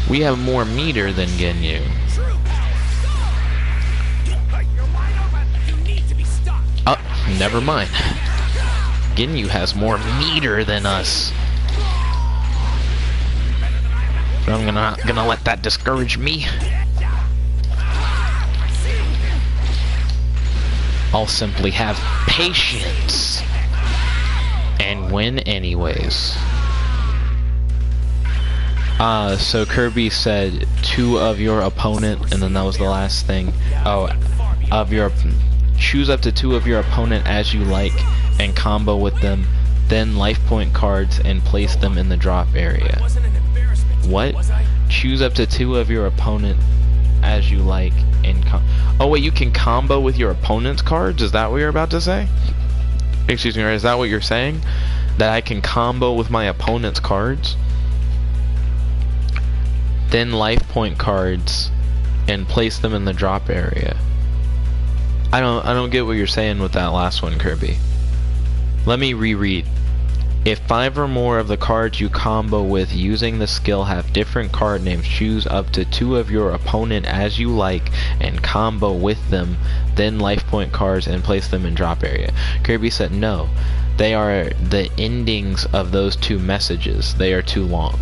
We have more meter than Ginyu. Never mind. Ginyu has more meter than us. But I'm gonna let that discourage me. I'll simply have patience and win anyways. So Kirby said 2 of your opponent, and then that was the last thing. Oh, of your, choose up to 2 of your opponent as you like and combo with them, then life point cards and place them in the drop area. What? Choose up to 2 of your opponent as you like and oh wait, you can combo with your opponent's cards? Is that what you're about to say? Excuse me, is that what you're saying? That I can combo with my opponent's cards? Then life point cards and place them in the drop area. I don't get what you're saying with that last one, Kirby. Let me reread. If 5 or more of the cards you combo with using the skill have different card names, choose up to 2 of your opponent as you like and combo with them, then life point cards and place them in drop area. Kirby said no. They are the endings of those 2 messages. They are too long.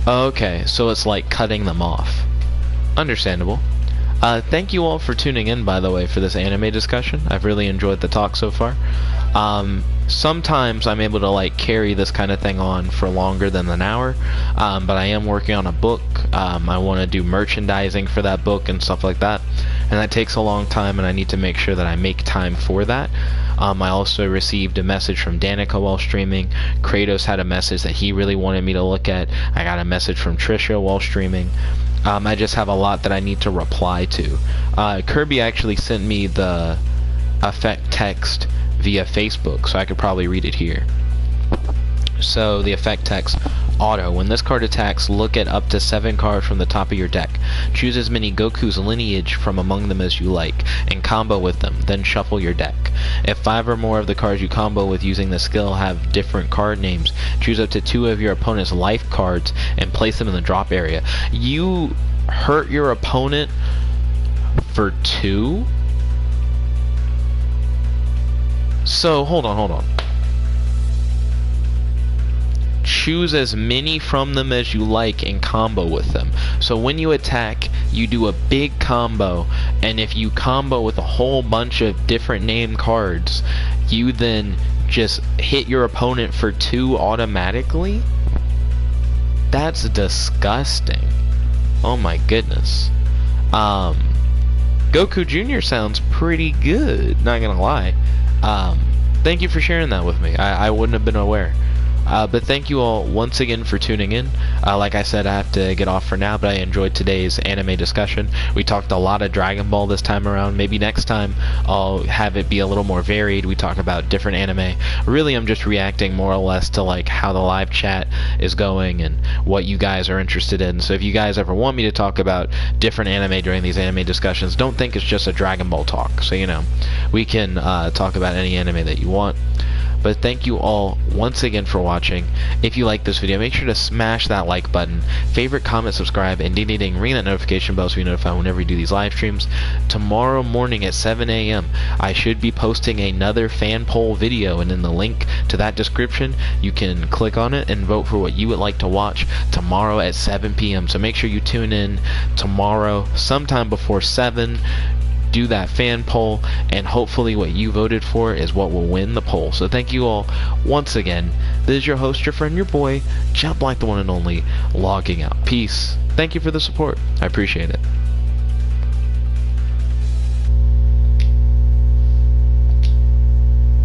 Okay, so it's like cutting them off. Understandable. Thank you all for tuning in, by the way, for this anime discussion. I've really enjoyed the talk so far. Sometimes I'm able to like carry this kind of thing on for longer than an hour, but I am working on a book. I want to do merchandising for that book and stuff like that, and that takes a long time, and I need to make sure that I make time for that. I also received a message from Danica while streaming. Kratos had a message that he really wanted me to look at. I got a message from Trisha while streaming. I just have a lot that I need to reply to. Kirby actually sent me the effect text via Facebook, so I could probably read it here. So the effect text: auto, when this card attacks, look at up to 7 cards from the top of your deck. Choose as many Goku's lineage from among them as you like, and combo with them, then shuffle your deck. If 5 or more of the cards you combo with using the skill have different card names, choose up to 2 of your opponent's life cards and place them in the drop area. You hurt your opponent for 2? So, hold on. Choose as many from them as you like and combo with them. So when you attack, you do a big combo, and if you combo with a whole bunch of different name cards, you then just hit your opponent for 2 automatically? That's disgusting. Oh my goodness. Goku Jr. sounds pretty good, not gonna lie. Thank you for sharing that with me. I wouldn't have been aware. But thank you all once again for tuning in. Like I said, I have to get off for now, but I enjoyed today's anime discussion. We talked a lot of Dragon Ball this time around. Maybe next time I'll have it be a little more varied. We talk about different anime. Really, I'm just reacting more or less to like how the live chat is going and what you guys are interested in. So if you guys ever want me to talk about different anime during these anime discussions, don't think it's just a Dragon Ball talk. So, you know, we can talk about any anime that you want. But thank you all once again for watching. If you like this video, make sure to smash that like button, favorite, comment, subscribe, and ding ring that notification bell so you're notified whenever we do these live streams. Tomorrow morning at 7 a.m. I should be posting another fan poll video, and in the link to that description you can click on it and vote for what you would like to watch tomorrow at 7 p.m. So make sure you tune in tomorrow sometime before 7. Do that fan poll, and hopefully what you voted for is what will win the poll. So thank you all once again. This is your host, your friend, your boy, Jet Black, the one and only, logging out. Peace. Thank you for the support. I appreciate it.